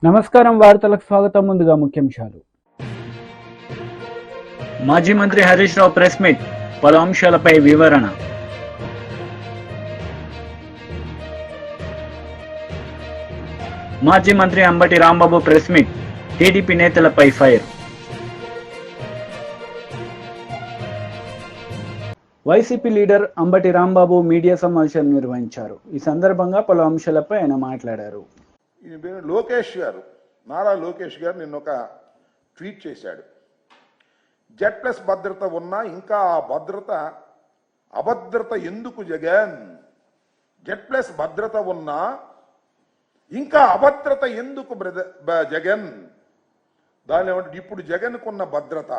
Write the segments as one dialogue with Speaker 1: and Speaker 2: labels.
Speaker 1: నమస్కారం వార్తలకు స్వాగతం. ముందుగా ముఖ్యాంశాలు.
Speaker 2: మాజీ మంత్రి హరీష్ రావు ప్రెస్ మీట్, పలు అంశాలపై వివరణ. మాజీ మంత్రి Ambati Rambabu press meet, TDP నేతలపై fire. YCP leader Ambati Rambabu media సమావేశం నిర్వహించారు. ఈ సందర్భంగా పలు అంశాలపై ఆయన మాట్లాడారు.
Speaker 3: లోకేష్ గారు, నారా లోకేష్ గారు నిన్న ఒక ట్వీట్ చేశాడు. Z+ భద్రత ఉన్నా ఇంకా ఆ అభద్రత ఎందుకు జగన్? Z+ భద్రత ఉన్నా ఇంకా అభద్రత ఎందుకు జగన్? దాని ఏమంటే ఇప్పుడు జగన్కున్న భద్రత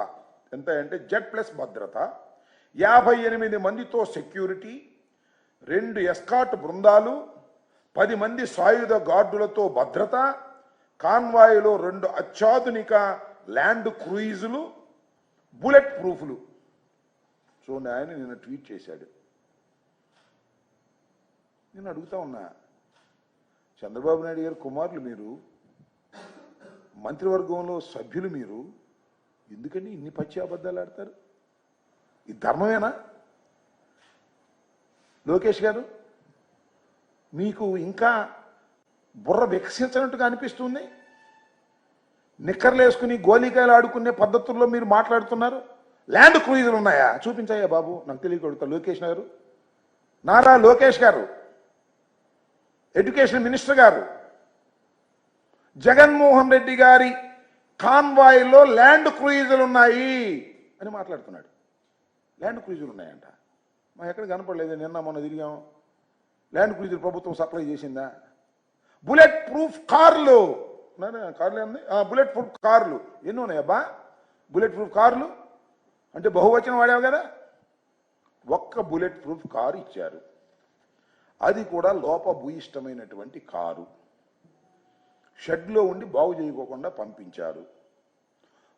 Speaker 3: ఎంత అంటే Z+ భద్రత 58 మందితో సెక్యూరిటీ, 2 ఎస్కాట్ బృందాలు, 10 మంది సాయుధ గార్డులతో భద్రత, కాన్వాయ్లో 2 అత్యాధునిక ల్యాండ్ క్రూయిజులు, బుల్లెట్ ప్రూఫ్లు. చూడండి, ఆయన నిన్న ట్వీట్ చేశాడు. నేను అడుగుతా ఉన్నా, చంద్రబాబు నాయుడు గారు కుమారులు మీరు, మంత్రివర్గంలో సభ్యులు మీరు, ఎందుకని ఇన్ని పచ్చి అబద్ధాలు ఆడతారు? ఇది ధర్మమేనా? లోకేష్ గారు, మీకు ఇంకా బుర్ర వికసించినట్టుగా అనిపిస్తుంది. నిక్కర్లు వేసుకుని గోలీకాయలు ఆడుకునే పద్ధతుల్లో మీరు మాట్లాడుతున్నారు. ల్యాండ్ క్రూయిజులు ఉన్నాయా? చూపించాయా బాబు, నాకు తెలియకూడదు. లోకేష్ గారు, నారా లోకేష్ గారు, ఎడ్యుకేషన్ మినిస్టర్ గారు, జగన్మోహన్ రెడ్డి గారి కాన్వాయ్లో ల్యాండ్ క్రూయిజులు ఉన్నాయి అని మాట్లాడుతున్నాడు. ల్యాండ్ క్రూయిజులు ఉన్నాయంట. మాకు ఎక్కడ కనపడలేదు. నిన్న మొన్న తిరిగాం. ల్యాండ్ క్రూయిజులు ప్రభుత్వం సప్లై చేసిందా? బుల్లెట్ ప్రూఫ్ కార్లు, కార్లు ఏంది? బుల్లెట్ ప్రూఫ్ కార్లు ఎన్ని ఉన్నాయబ్బా? బుల్లెట్ ప్రూఫ్ కార్లు అంటే బహువచనం వాడావు కదా. ఒక్క బుల్లెట్ ప్రూఫ్ కారు ఇచ్చారు, అది కూడా లోపభూయిష్టమైనటువంటి కారు. షెడ్లో ఉండి బాగు చేయకోకుండా పంపించారు.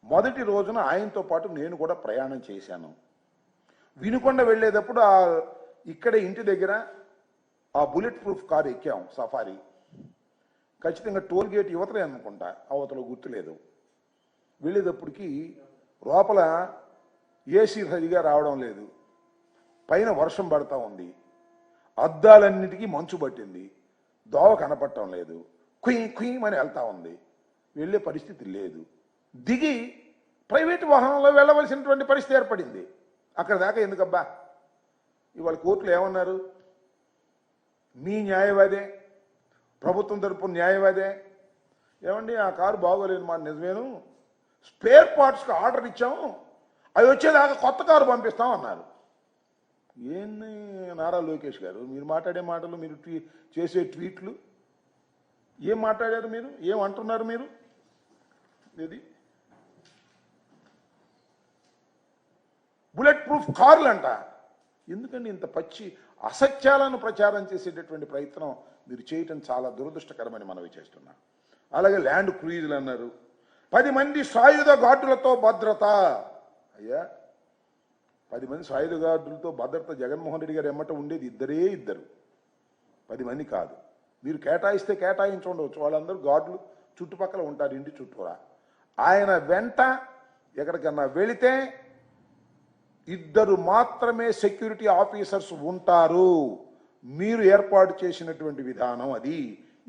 Speaker 3: మొదటి రోజున ఆయనతో పాటు నేను కూడా ప్రయాణం చేశాను. వినుకొండ వెళ్ళేటప్పుడు ఇక్కడే ఇంటి దగ్గర ఆ బుల్లెట్ ప్రూఫ్ కారు ఎక్కాం. సఫారీ ఖచ్చితంగా టోల్ గేట్ యువతలే అనుకుంటా, అవతల గుర్తులేదు. వెళ్ళేటప్పటికి లోపల ఏసీ సరిగా రావడం లేదు, పైన వర్షం పడతా ఉంది, అద్దాలన్నిటికీ మంచు పట్టింది, దోవ కనపడటం లేదు, కుయ్యమని వెళ్తా ఉంది. వెళ్ళే పరిస్థితి లేదు. దిగి ప్రైవేట్ వాహనంలో వెళ్ళవలసినటువంటి పరిస్థితి ఏర్పడింది. అక్కడ దాకా ఎందుకబ్బా? ఇవాళ కోర్టులు ఏమన్నారు? మీ న్యాయవాదే, ప్రభుత్వం తరపున న్యాయవాదే, ఏమండి ఆ కారు బాగోలేదు మాట నిజమేను, స్పేర్ పార్ట్స్కి ఆర్డర్ ఇచ్చాము, అవి వచ్చేదాకా కొత్త కారు పంపిస్తాం అన్నారు. ఏంది నారా లోకేష్ గారు, మీరు మాట్లాడే మాటలు, మీరు చేసే ట్వీట్లు, ఏం మాట్లాడారు మీరు? ఏం అంటున్నారు మీరు? ఇది బుల్లెట్ ప్రూఫ్ కార్లు అంట. ఎందుకండి ఇంత పచ్చి అసత్యాలను ప్రచారం చేసేటటువంటి ప్రయత్నం మీరు చేయటం చాలా దురదృష్టకరమని మనవి చేస్తున్నా. అలాగే ల్యాండ్ క్రూయిజులు అన్నారు. 10 మంది సాయుధ గార్డులతో భద్రత. అయ్యా, 10 మంది సాయుధ గార్డులతో భద్రత జగన్మోహన్ రెడ్డి గారు ఎమ్మట ఉండేది ఇద్దరు, 10 మంది కాదు. మీరు కేటాయిస్తే కేటాయించుండవచ్చు, వాళ్ళందరూ గార్డులు చుట్టుపక్కల ఉంటారు, ఇంటి చుట్టూరా. ఆయన వెంట ఎక్కడికన్నా వెళితే 2 మాత్రమే సెక్యూరిటీ ఆఫీసర్స్ ఉంటారు. మీరు ఏర్పాటు చేసినటువంటి విధానం అది.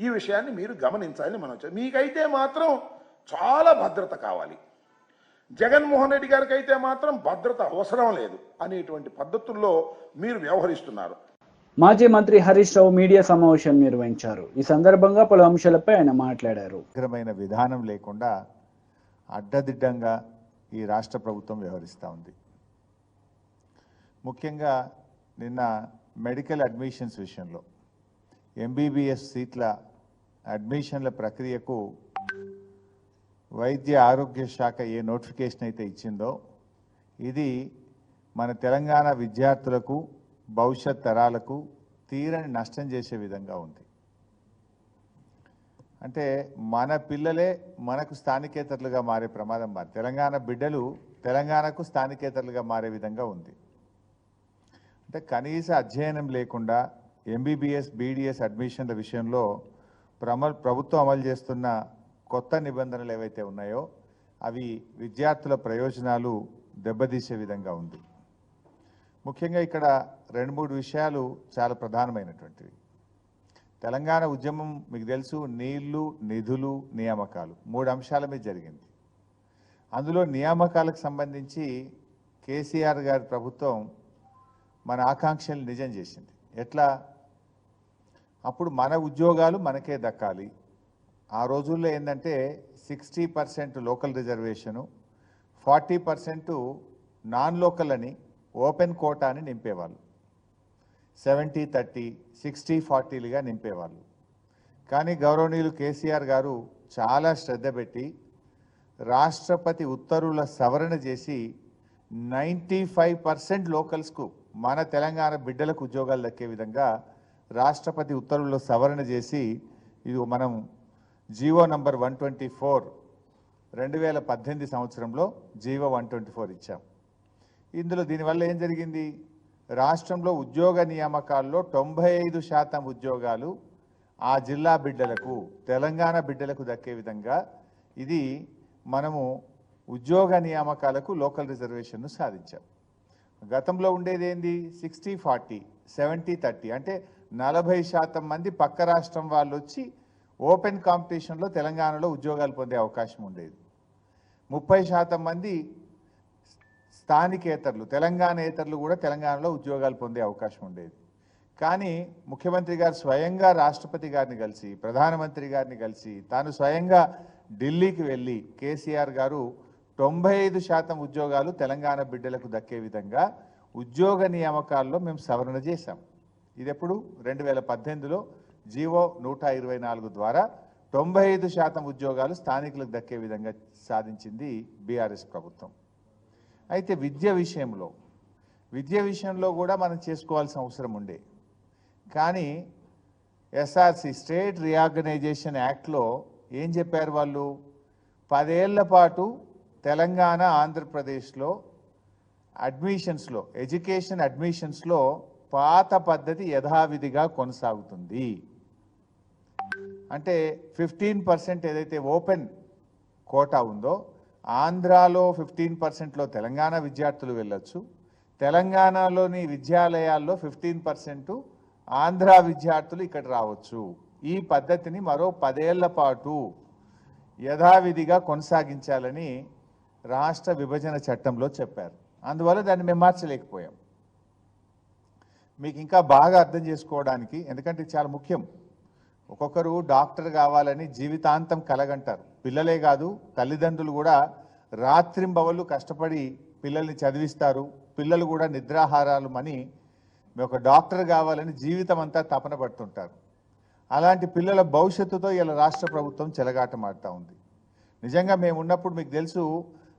Speaker 3: ఈ విషయాన్ని మీరు గమనించాలని మనం. మీకైతే మాత్రం చాలా భద్రత కావాలి, జగన్మోహన్ రెడ్డి గారికి అయితే మాత్రం భద్రత అవసరం లేదు అనేటువంటి పద్ధతుల్లో మీరు వ్యవహరిస్తున్నారు.
Speaker 1: మాజీ మంత్రి హరీష్ రావు మీడియా సమావేశం నిర్వహించారు. ఈ సందర్భంగా పలు అంశాలపై ఆయన మాట్లాడారు.
Speaker 4: సమగ్రమైన విధానం లేకుండా అడ్డదిడ్డంగా ఈ రాష్ట్ర ప్రభుత్వం వ్యవహరిస్తూ ఉంది. ముఖ్యంగా నిన్న మెడికల్ అడ్మిషన్స్ విషయంలో MBBS సీట్ల అడ్మిషన్ల ప్రక్రియకు వైద్య ఆరోగ్య శాఖ ఏ నోటిఫికేషన్ అయితే ఇచ్చిందో ఇది మన తెలంగాణ విద్యార్థులకు, భవిష్యత్ తరాలకు తీరని నష్టం చేసే విధంగా ఉంది. అంటే మన పిల్లలే మనకు స్థానికేతరులుగా మారే ప్రమాదం, తెలంగాణ బిడ్డలు తెలంగాణకు స్థానికేతరులుగా మారే విధంగా ఉంది. అంటే కనీస అధ్యయనం లేకుండా MBBS BDS అడ్మిషన్ల విషయంలో ప్రభుత్వం అమలు చేస్తున్న కొత్త నిబంధనలు ఏవైతే ఉన్నాయో అవి విద్యార్థుల ప్రయోజనాలు దెబ్బతీసే విధంగా ఉంది. ముఖ్యంగా ఇక్కడ 2-3 విషయాలు చాలా ప్రధానమైనటువంటివి. తెలంగాణ ఉద్యమం మీకు తెలుసు, నీళ్లు, నిధులు, నియామకాలు 3 అంశాల మీద జరిగింది. అందులో నియామకాలకు సంబంధించి కేసీఆర్ గారి ప్రభుత్వం మన ఆకాంక్షలు నిజం చేసింది. ఎట్లా? అప్పుడు మన ఉద్యోగాలు మనకే దక్కాలి. ఆ రోజుల్లో ఏంటంటే 60% లోకల్ రిజర్వేషను, 40% నాన్ లోకల్ అని ఓపెన్ కోటాని నింపేవాళ్ళు. 70-30, 60-40లుగా నింపేవాళ్ళు. కానీ గౌరవనీయులు కేసీఆర్ గారు చాలా శ్రద్ధ పెట్టి రాష్ట్రపతి ఉత్తర్వుల సవరణ చేసి 95% లోకల్స్కు, మన తెలంగాణ బిడ్డలకు ఉద్యోగాలు దక్కే విధంగా రాష్ట్రపతి ఉత్తర్వుల సవరణ చేసి ఇది మనం జీవో నంబర్ 124 2018 సంవత్సరంలో జీవో 124 ఇచ్చాం. ఇందులో దీనివల్ల ఏం జరిగింది? రాష్ట్రంలో ఉద్యోగ నియామకాల్లో 95% ఉద్యోగాలు ఆ జిల్లా బిడ్డలకు, తెలంగాణ బిడ్డలకు దక్కే విధంగా ఇది మనము ఉద్యోగ నియామకాలకు లోకల్ రిజర్వేషన్ను సాధించాం. గతంలో ఉండేది ఏంది? 60-40, 70-30, అంటే 40% మంది పక్క రాష్ట్రం వాళ్ళు వచ్చి ఓపెన్ కాంపిటీషన్లో తెలంగాణలో ఉద్యోగాలు పొందే అవకాశం ఉండేది. 30% మంది స్థానికేతరులు, తెలంగాణేతరులు కూడా తెలంగాణలో ఉద్యోగాలు పొందే అవకాశం ఉండేది. కానీ ముఖ్యమంత్రి గారు స్వయంగా రాష్ట్రపతి గారిని కలిసి, ప్రధానమంత్రి గారిని కలిసి, తాను స్వయంగా ఢిల్లీకి వెళ్ళి కేసీఆర్ గారు 95% ఉద్యోగాలు తెలంగాణ బిడ్డలకు దక్కే విధంగా ఉద్యోగ నియామకాల్లో మేము సవరణ చేశాం. ఇది ఎప్పుడు? 2018లో జీవో 124 ద్వారా 95% ఉద్యోగాలు స్థానికులకు దక్కే విధంగా సాధించింది బీఆర్ఎస్ ప్రభుత్వం. అయితే విద్య విషయంలో కూడా మనం చేసుకోవాల్సిన అవసరం ఉండే. కానీ ఎస్ఆర్సి స్టేట్ రీఆర్గనైజేషన్ యాక్ట్లో ఏం చెప్పారు వాళ్ళు? 10 ఏళ్ల పాటు తెలంగాణ, ఆంధ్రప్రదేశ్లో అడ్మిషన్స్లో, ఎడ్యుకేషన్ అడ్మిషన్స్లో పాత పద్ధతి యథావిధిగా కొనసాగుతుంది. అంటే 15% ఏదైతే ఓపెన్ కోటా ఉందో, ఆంధ్రాలో 15%లో తెలంగాణ విద్యార్థులు వెళ్ళొచ్చు, తెలంగాణలోని విద్యాలయాల్లో 15% ఆంధ్ర విద్యార్థులు ఇక్కడ రావచ్చు. ఈ పద్ధతిని మరో 10 ఏళ్ల పాటు యథావిధిగా కొనసాగించాలని రాష్ట్ర విభజన చట్టంలో చెప్పారు. అందువల్ల దాన్ని మేము మార్చలేకపోయాం. మీకు ఇంకా బాగా అర్థం చేసుకోవడానికి, ఎందుకంటే ఇది చాలా ముఖ్యం. ఒక్కొక్కరు డాక్టర్ కావాలని జీవితాంతం కలగంటారు. పిల్లలే కాదు, తల్లిదండ్రులు కూడా రాత్రింబవళ్ళు కష్టపడి పిల్లల్ని చదివిస్తారు. పిల్లలు కూడా నిద్రాహారాలు మని ఒక డాక్టర్ కావాలని జీవితం అంతా తపన పడుతుంటారు. అలాంటి పిల్లల భవిష్యత్తుతో ఇలా రాష్ట్ర ప్రభుత్వం చెలగాటమాడుతూ ఉంది. నిజంగా మేము ఉన్నప్పుడు మీకు తెలుసు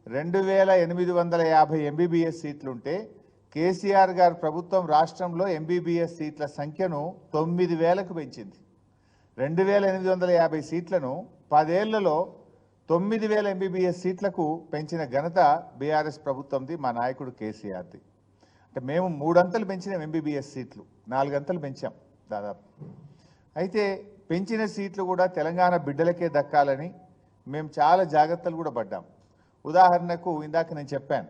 Speaker 4: 2850 ఎంబీబీఎస్ సీట్లుంటే కేసీఆర్ గారి ప్రభుత్వం రాష్ట్రంలో ఎంబీబీఎస్ సీట్ల సంఖ్యను 9000కు పెంచింది. 2850 సీట్లను 10 ఏళ్లలో 9000 ఎంబీబీఎస్ సీట్లకు పెంచిన ఘనత బీఆర్ఎస్ ప్రభుత్వంది, మా నాయకుడు కేసీఆర్ది. అంటే మేము 3 అంతలు పెంచినాం ఎంబీబీఎస్ సీట్లు, 4 అంతలు పెంచాం దాదాపు. అయితే పెంచిన సీట్లు కూడా తెలంగాణ బిడ్డలకే దక్కాలని మేము చాలా జాగ్రత్తలు కూడా పడ్డాం. ఉదాహరణకు ఇందాక నేను చెప్పాను,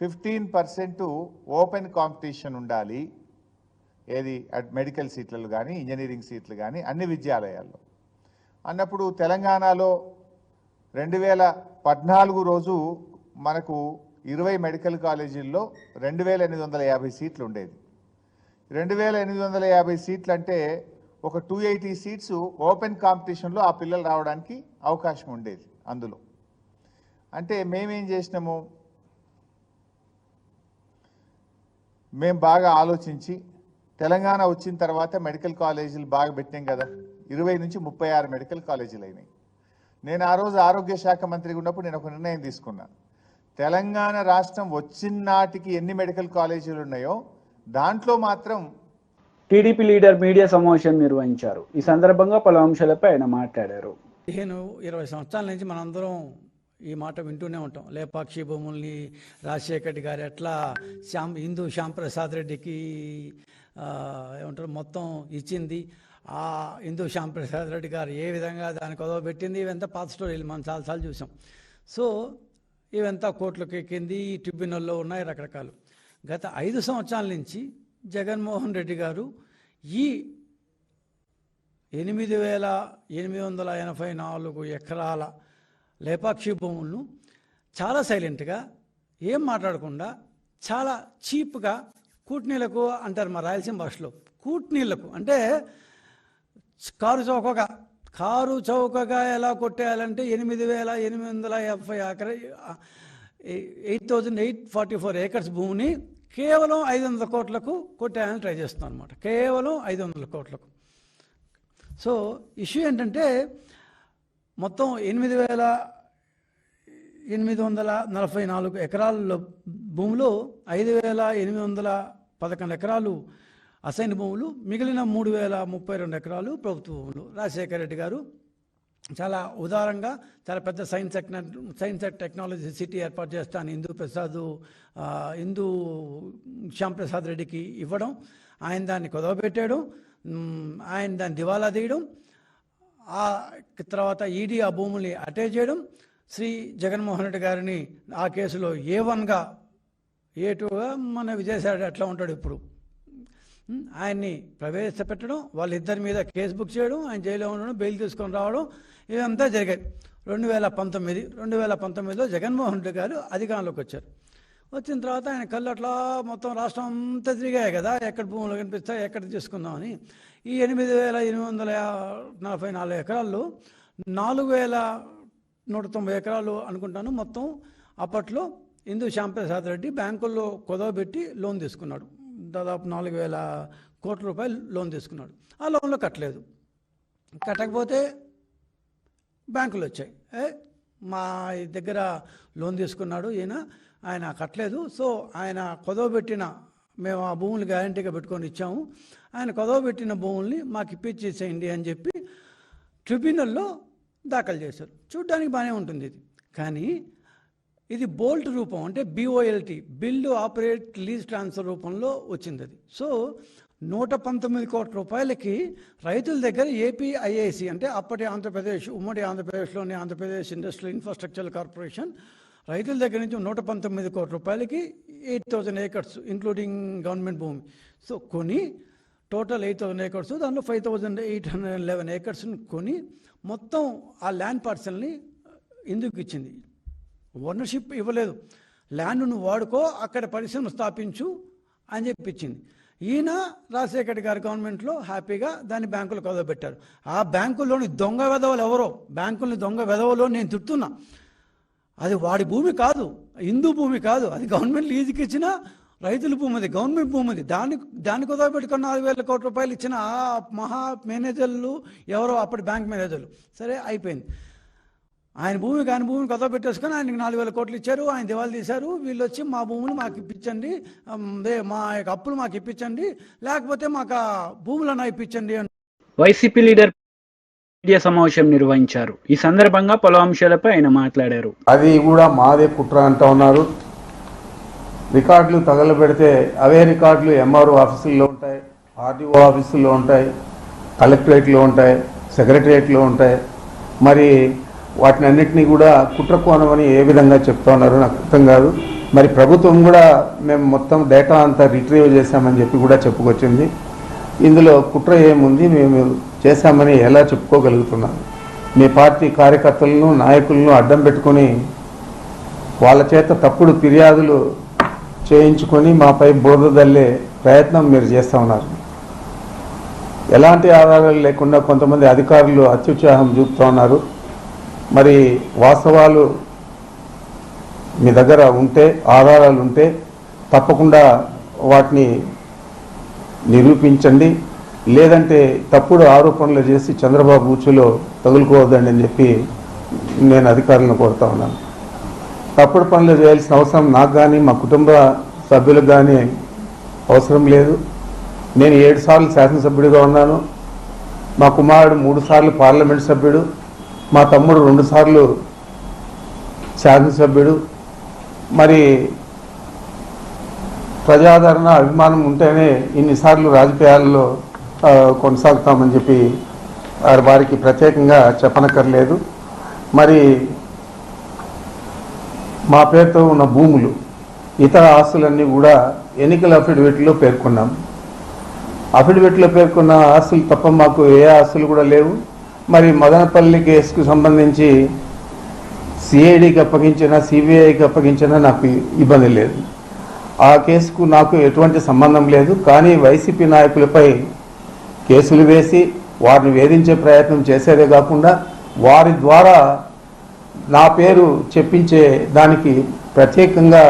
Speaker 4: 15% ఓపెన్ కాంపిటీషన్ ఉండాలి. ఏది? మెడికల్ సీట్లలో కానీ, ఇంజనీరింగ్ సీట్లు కానీ అన్ని విద్యాలయాల్లో. అన్నప్పుడు తెలంగాణలో 2014 రోజు మనకు 20 మెడికల్ కాలేజీల్లో 2850 సీట్లు ఉండేది. 2850 సీట్లు అంటే ఒక 280 సీట్స్ ఓపెన్ కాంపిటీషన్లో ఆ పిల్లలు రావడానికి అవకాశం ఉండేది. అందులో అంటే మేమేం చేసినాము, మేము బాగా ఆలోచించి తెలంగాణ వచ్చిన తర్వాత మెడికల్ కాలేజీలు బాగా పెట్టాం కదా, 20 నుంచి 36 మెడికల్ కాలేజీలు అయినాయి. నేను ఆ రోజు ఆరోగ్య శాఖ మంత్రిగా ఉన్నప్పుడు నేను ఒక నిర్ణయం తీసుకున్నా. తెలంగాణ రాష్ట్రం వచ్చిన నాటికి ఎన్ని మెడికల్ కాలేజీలు ఉన్నాయో దాంట్లో మాత్రం.
Speaker 1: టీడీపీ లీడర్ మీడియా సమావేశం నిర్వహించారు. ఈ సందర్భంగా పలు అంశాలపై ఆయన మాట్లాడారు.
Speaker 2: 15-20 సంవత్సరాల నుంచి మనందరం ఈ మాట వింటూనే ఉంటాం. లేపాక్షి భూముల్ని రాజశేఖర్ రెడ్డి గారు ఎట్లా శ్యాంప్రసాద్ రెడ్డికి ఏమంటారు మొత్తం ఇచ్చింది.
Speaker 5: ఇందు శ్యాంప్రసాద్ రెడ్డి గారు ఏ విధంగా దాన్ని కొదవబెట్టింది, ఇవంతా పాత స్టోరీలు మనం చాలాసార్లు చూసాం. సో ఇవంతా కోర్టులకు ఎక్కింది, ఈ ట్రిబ్యునల్లో ఉన్నాయి రకరకాలు. గత 5 సంవత్సరాల నుంచి జగన్మోహన్ రెడ్డి గారు ఈ 8,884 ఎకరాల లేపాక్షి భూములను చాలా సైలెంట్గా ఏం మాట్లాడకుండా చాలా చీప్గా కూట్నీళ్ళకు అంటారు మా రాయలసీమ భాషలో, కూట్నీళ్ళకు అంటే కారు చౌకగా ఎలా కొట్టేయాలంటే 8,844 ఏకర్స్ భూమిని కేవలం 500 కోట్లకు కొట్టేయాలని ట్రై చేస్తున్నాం అనమాట. కేవలం 500 కోట్లకు. సో ఇష్యూ ఏంటంటే మొత్తం 8,844 ఎకరాల భూములు 5,811 ఎకరాలు అసైన్ భూములు, మిగిలిన 3,032 ఎకరాలు ప్రభుత్వ భూములు. రాజశేఖర రెడ్డి గారు చాలా ఉదారంగా చాలా పెద్ద సైన్స్ అండ్ టెక్నాలజీ సిటీ ఏర్పాటు చేస్తాను ఇందు శ్యాంప్రసాద్ రెడ్డికి ఇవ్వడం, ఆయన దాన్ని కుదవబెట్టేయడం, ఆయన దాన్ని దివాలా తీయడం, ఆ తర్వాత ఈడీ ఆ భూముల్ని అటాచ్ చేయడం, శ్రీ జగన్మోహన్ రెడ్డి గారిని ఆ కేసులో A1గా A2గా మన విజయసాయి ఎట్లా ఉంటాడు ఇప్పుడు ఆయన్ని ప్రవేశపెట్టడం, వాళ్ళిద్దరి మీద కేసు బుక్ చేయడం, ఆయన జైల్లో ఉండడం, బెయిల్ తీసుకొని రావడం, ఇదంతా జరిగాయి. 2019లో జగన్మోహన్ రెడ్డి గారు అధికారంలోకి వచ్చారు. వచ్చిన తర్వాత ఆయన కళ్ళు అట్లా మొత్తం రాష్ట్రం అంతా తిరిగాయి కదా, ఎక్కడ భూములు కనిపిస్తాయి, ఎక్కడ తీసుకుందామని. ఈ 8,844 ఎకరాల్లో 4,190 ఎకరాలు అనుకుంటాను మొత్తం అప్పట్లో ఇందు శ్యాంప్రసాద్ రెడ్డి బ్యాంకుల్లో కుదవబెట్టి లోన్ తీసుకున్నాడు. దాదాపు 4,000 కోట్ల రూపాయలు లోన్ తీసుకున్నాడు. ఆ లోన్లో కట్టలేదు. కట్టకపోతే బ్యాంకులు వచ్చాయి, మా దగ్గర లోన్ తీసుకున్నాడు ఆయన కట్టలేదు, సో ఆయన కుదవబెట్టిన మేము ఆ భూములు గ్యారంటీగా పెట్టుకొని ఇచ్చాము, ఆయన కుదవబెట్టిన భూముల్ని మాకు ఇప్పించేసేయండి అని చెప్పి ట్రిబ్యునల్లో దాఖలు చేశారు. చూడ్డానికి బాగానే ఉంటుంది ఇది, కానీ ఇది బోల్ట్ రూపం అంటే BOLT build operate lease transfer రూపంలో వచ్చింది అది. సో 119 కోట్ల రూపాయలకి రైతుల దగ్గర APIIC అంటే అప్పటి ఆంధ్రప్రదేశ్ ఉమ్మడి ఆంధ్రప్రదేశ్లోని ఆంధ్రప్రదేశ్ ఇండస్ట్రియల్ ఇన్ఫ్రాస్ట్రక్చర్ కార్పొరేషన్ రైతుల దగ్గర నుంచి 119 కోట్ల రూపాయలకి 8,000 ఏకర్స్ ఇంక్లూడింగ్ గవర్నమెంట్ భూమి. సో కొని టోటల్ 8,000 ఏకర్స్, దానిలో 5,811 ఏకర్స్ని కొని మొత్తం ఆ ల్యాండ్ పార్సల్ని ఎందుకు ఇచ్చింది. ఓనర్షిప్ ఇవ్వలేదు, ల్యాండ్ నువ్వు వాడుకో, అక్కడ పరిశ్రమ స్థాపించు అని చెప్పించింది. ఈయన రాజశేఖర్ గారి గవర్నమెంట్లో హ్యాపీగా దాన్ని బ్యాంకులు కుదవబెట్టారు. ఆ బ్యాంకుల్లోని దొంగ వెధవలు ఎవరో, బ్యాంకుల్ని దొంగ వెధవలో నేను తిడుతున్నా. అది వాడి భూమి కాదు, హిందూ భూమి కాదు, అది గవర్నమెంట్ లీజుకి ఇచ్చిన రైతుల భూమి, అది గవర్నమెంట్ భూమి. అది దాన్ని కుదవబెట్టుకున్న 4,000 కోట్ల రూపాయలు ఇచ్చిన ఆ మహా మేనేజర్లు ఎవరో అప్పటి బ్యాంక్ మేనేజర్లు. సరే అయిపోయింది. ఆయన భూమి కాని భూమిని కొత్త పెట్టేసుకొని ఆయనకి 4,000 కోట్లు ఇచ్చారు, ఆయన దివాళా తీశారు. వీళ్ళు వచ్చి మా భూములు మాకు ఇప్పించండి, మా యొక్క అప్పులు మాకు ఇప్పించండి, లేకపోతే మాకు ఆ భూములను ఇప్పించండి అని
Speaker 1: వైసీపీ లీడర్ మీడియా సమావేశం నిర్వహించారు. ఈ సందర్భంగా పలు అంశాలపై ఆయన మాట్లాడారు.
Speaker 6: అది కూడా మాదే కుట్ర అంటూ ఉన్నారు. రికార్డులు తగలబెడితే అవే రికార్డులు MRO ఆఫీసుల్లో ఉంటాయి, RDO ఆఫీసుల్లో ఉంటాయి, కలెక్టరేట్లో ఉంటాయి, సెక్రటరియట్లో ఉంటాయి. మరి వాటిని అన్నింటినీ కూడా కుట్ర కోణమని ఏ విధంగా చెప్తా ఉన్నారో నాకు అర్థం కాదు. మరి ప్రభుత్వం కూడా మేము మొత్తం డేటా అంతా రిట్రీవ్ చేశామని చెప్పి కూడా చెప్పుకొచ్చింది. ఇందులో కుట్ర ఏముంది, మేము చేశామని ఎలా చెప్పుకోగలుగుతున్నాం? మీ పార్టీ కార్యకర్తలను నాయకులను అడ్డం పెట్టుకొని వాళ్ళ చేత తప్పుడు ఫిర్యాదులు చేయించుకొని మాపై బోర్డు దల్లే ప్రయత్నం మీరు చేస్తూ ఉన్నారు. ఎలాంటి ఆధారాలు లేకుండా కొంతమంది అధికారులు అత్యుత్సాహం చూపుతూ ఉన్నారు. మరి వాస్తవాలు మీ దగ్గర ఉంటే, ఆధారాలు ఉంటే తప్పకుండా వాటిని నిరూపించండి. లేదంటే తప్పుడు ఆరోపణలు చేసి చంద్రబాబు ఉచ్చులో తగులుకోవద్దండి అని చెప్పి నేను అధికారులను కోరుతా ఉన్నాను. తప్పుడు పనులు చేయాల్సిన అవసరం నాకు కానీ మా కుటుంబ సభ్యులకు కానీ అవసరం లేదు. నేను 7 సార్లు శాసనసభ్యుడిగా ఉన్నాను. మా కుమారుడు 3 సార్లు పార్లమెంట్ సభ్యుడు, మా తమ్ముడు 2 సార్లు శాసనసభ్యుడు. మరి ప్రజాదరణ అభిమానం ఉంటేనే ఇన్నిసార్లు రాజకీయాల్లో కొనసాగుతామని చెప్పి వారికి ప్రత్యేకంగా చెప్పనక్కర్లేదు. మరి మా పేరుతో ఉన్న భూములు, ఇతర ఆస్తులన్నీ కూడా ఎన్నికల అఫిడవిట్లో పేర్కొన్నాం. అఫిడవిట్లో పేర్కొన్న ఆస్తులు తప్ప మాకు ఏ ఆస్తులు కూడా లేవు. మరి మదనపల్లి కేసుకు సంబంధించి సిఐడికి అప్పగించిన, సిబిఐకి అప్పగించిన నాకు ఇబ్బంది లేదు. ఆ కేసుకు నాకు ఎటువంటి సంబంధం లేదు. కానీ వైసీపీ నాయకులపై కేసులు వేసి వారిని వేధించే ప్రయత్నం చేసేదే కాకుండా వారి ద్వారా నా పేరు చెప్పించే దానికి ప్రత్యేకంగా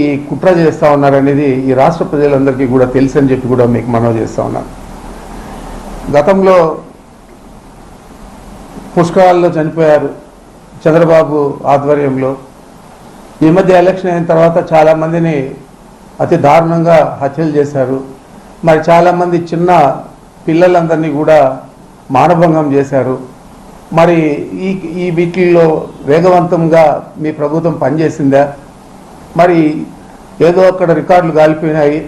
Speaker 6: ఈ కుట్ర చేస్తూ ఉన్నారనేది ఈ రాష్ట్ర ప్రజలందరికీ కూడా తెలుసని చెప్పి కూడా మీకు మనవి చేస్తూ ఉన్నాను. గతంలో పుష్కరాల్లో చనిపోయారు చంద్రబాబు ఆధ్వర్యంలో. ఈ మధ్య ఎలక్షన్ అయిన తర్వాత చాలామందిని అతి దారుణంగా హత్యలు చేశారు. మరి చాలామంది చిన్న పిల్లలందరినీ కూడా మానభంగం చేశారు. మరి ఈ వీటిల్లో వేగవంతంగా మీ ప్రభుత్వం పనిచేసిందా? మరి ఏదో అక్కడ రికార్డులు కాలిపోయినాయి,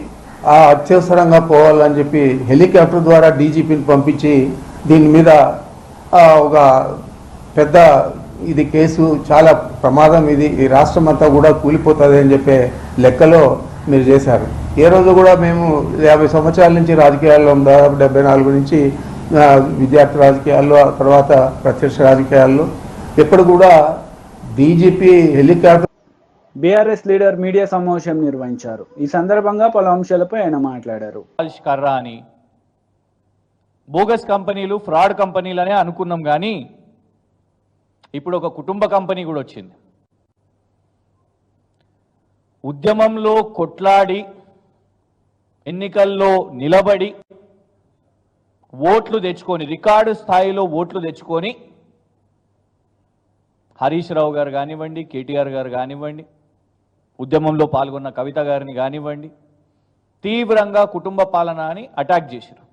Speaker 6: ఆ అత్యవసరంగా పోవాలని చెప్పి హెలికాప్టర్ ద్వారా డీజీపీని పంపించి దీని మీద ఒక పెద్ద ఇది కేసు చాలా ప్రమాదం, ఇది ఈ రాష్ట్రం అంతా కూడా కూలిపోతుంది అని చెప్పే లెక్కలో మీరు చేశారు. ఏ రోజు కూడా మేము 50 సంవత్సరాల నుంచి రాజకీయాల్లో, దాదాపు 74 నుంచి విద్యార్థి రాజకీయాల్లో, తర్వాత ప్రత్యక్ష రాజకీయాల్లో ఎప్పుడు కూడా DGP helicopter.
Speaker 1: BRS leader media సమావేశం నిర్వహించారు. ఈ సందర్భంగా పలు అంశాలపై ఆయన మాట్లాడారు.
Speaker 7: కర్రా అని బోగస్ కంపెనీలు, ఫ్రాడ్ కంపెనీలనే అనుకున్నాం, కానీ ఇప్పుడు ఒక కుటుంబ కంపెనీ కూడా వచ్చింది. ఉద్యమంలో కొట్లాడి, ఎన్నికల్లో నిలబడి, ఓట్లు తెచ్చుకొని, రికార్డు స్థాయిలో ఓట్లు తెచ్చుకొని, హరీష్ రావు గారు కానివ్వండి, కేటీఆర్ గారు కానివ్వండి, ఉద్యమంలో పాల్గొన్న కవిత గారిని కానివ్వండి, తీవ్రంగా కుటుంబ పాలన అని అటాక్ చేశారు.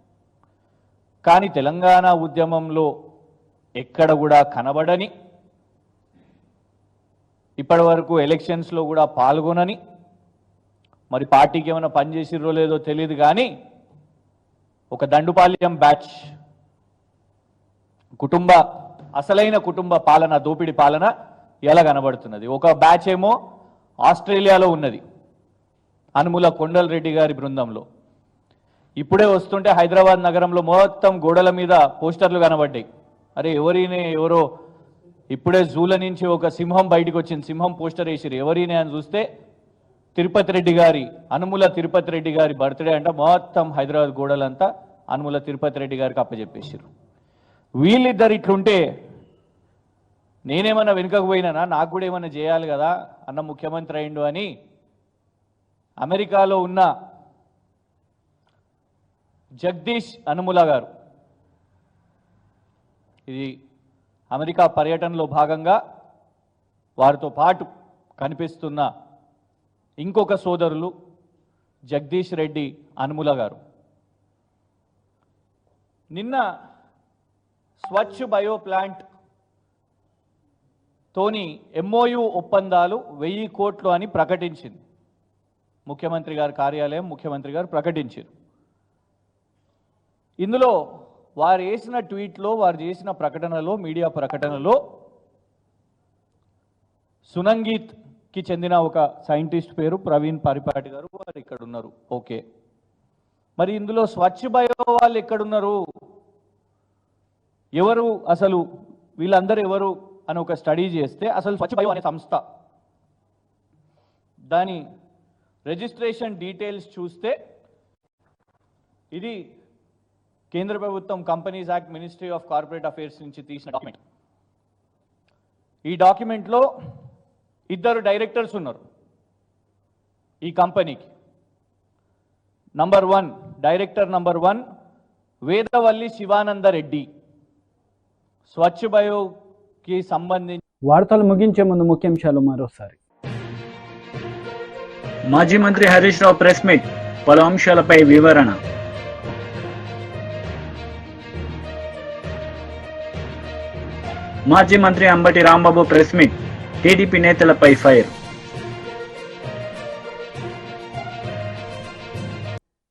Speaker 7: కానీ తెలంగాణ ఉద్యమంలో ఎక్కడ కూడా కనబడని, ఇప్పటి వరకు ఎలక్షన్స్లో కూడా పాల్గొనని, మరి పార్టీకి ఏమైనా పనిచేసిర్రో లేదో తెలియదు, కానీ ఒక దండుపాల్యం బ్యాచ్ అసలైన కుటుంబ పాలన, దోపిడి పాలన ఎలా కనబడుతున్నది. ఒక బ్యాచ్ ఏమో ఆస్ట్రేలియాలో ఉన్నది, అనుముల కొండలరెడ్డి గారి బృందంలో. ఇప్పుడే వస్తుంటే హైదరాబాద్ నగరంలో మొత్తం గోడల మీద పోస్టర్లు కనబడ్డాయి. అరే ఎవరో ఇప్పుడే జూల నుంచి ఒక సింహం బయటకు వచ్చింది, సింహం పోస్టర్ వేసిరు. ఎవరినే అని చూస్తే తిరుపతి రెడ్డి గారి, అనుముల తిరుపతి రెడ్డి గారి బర్త్డే అంట. మొత్తం హైదరాబాద్ గోడలంతా అనుముల తిరుపతి రెడ్డి గారికి అప్పచెప్పేసారు. వీళ్ళిద్దరు ఇట్లుంటే నేనేమన్నా వెనుకకు పోయినానా, నాకు కూడా ఏమన్నా చేయాలి కదా, అన్న ముఖ్యమంత్రి అయిండు అని అమెరికాలో ఉన్న జగదీష్ అనుముల గారు, ఇది అమెరికా పర్యటనలో భాగంగా వారితో పాటు కనిపిస్తున్న ఇంకొక సోదరులు జగదీష్ రెడ్డి అనుముల గారు నిన్న స్వచ్ఛ బయో ప్లాంట్ తోని MOU ఒప్పందాలు 1000 కోట్లు అని ప్రకటించింది ముఖ్యమంత్రి గారి కార్యాలయం. ముఖ్యమంత్రి గారు ప్రకటించారు. ఇందులో వారు వేసిన ట్వీట్లో, వారు చేసిన ప్రకటనలో, మీడియా ప్రకటనలో సునంగీత్కి చెందిన ఒక సైంటిస్ట్ పేరు ప్రవీణ్ పరిపాటి గారు, వారు ఇక్కడ ఉన్నారు. ఓకే, మరి ఇందులో స్వచ్ఛ బయో వాళ్ళు ఎక్కడున్నారు, ఎవరు అసలు, వీళ్ళందరూ ఎవరు అని ఒక స్టడీ చేస్తే అసలు స్వచ్ఛ బయో అనే సంస్థ దాని రిజిస్ట్రేషన్ డీటెయిల్స్ చూస్తే ఇది కేంద్ర ప్రభుత్వం companies act, ministry of corporate affairs నుంచి తీసిన డాక్యుమెంట్. ఈ డాక్యుమెంట్లో 2 డైరెక్టర్స్ ఉన్నారు ఈ కంపెనీకి. Director number 1 Vedavalli Sivananda Reddy. స్వచ్ఛ బయోకి సంబంధించి
Speaker 1: వార్తలు ముగించే ముందు ముఖ్యాంశాలు మరోసారి. మాజీ మంత్రి హరీష్ రావు ప్రెస్ మీట్, పలు అంశాలపై వివరణ. మాజీ మంత్రి Ambati Rambabu press meet, TDP నేతలపై ఫైర్.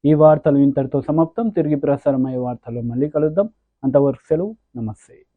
Speaker 1: ఈ వార్తలు ఇంతటితో సమాప్తం. తిరిగి ప్రసారమయ్యే వార్తల్లో మళ్ళీ కలుద్దాం. అంతవరకు సెలవు. నమస్తే.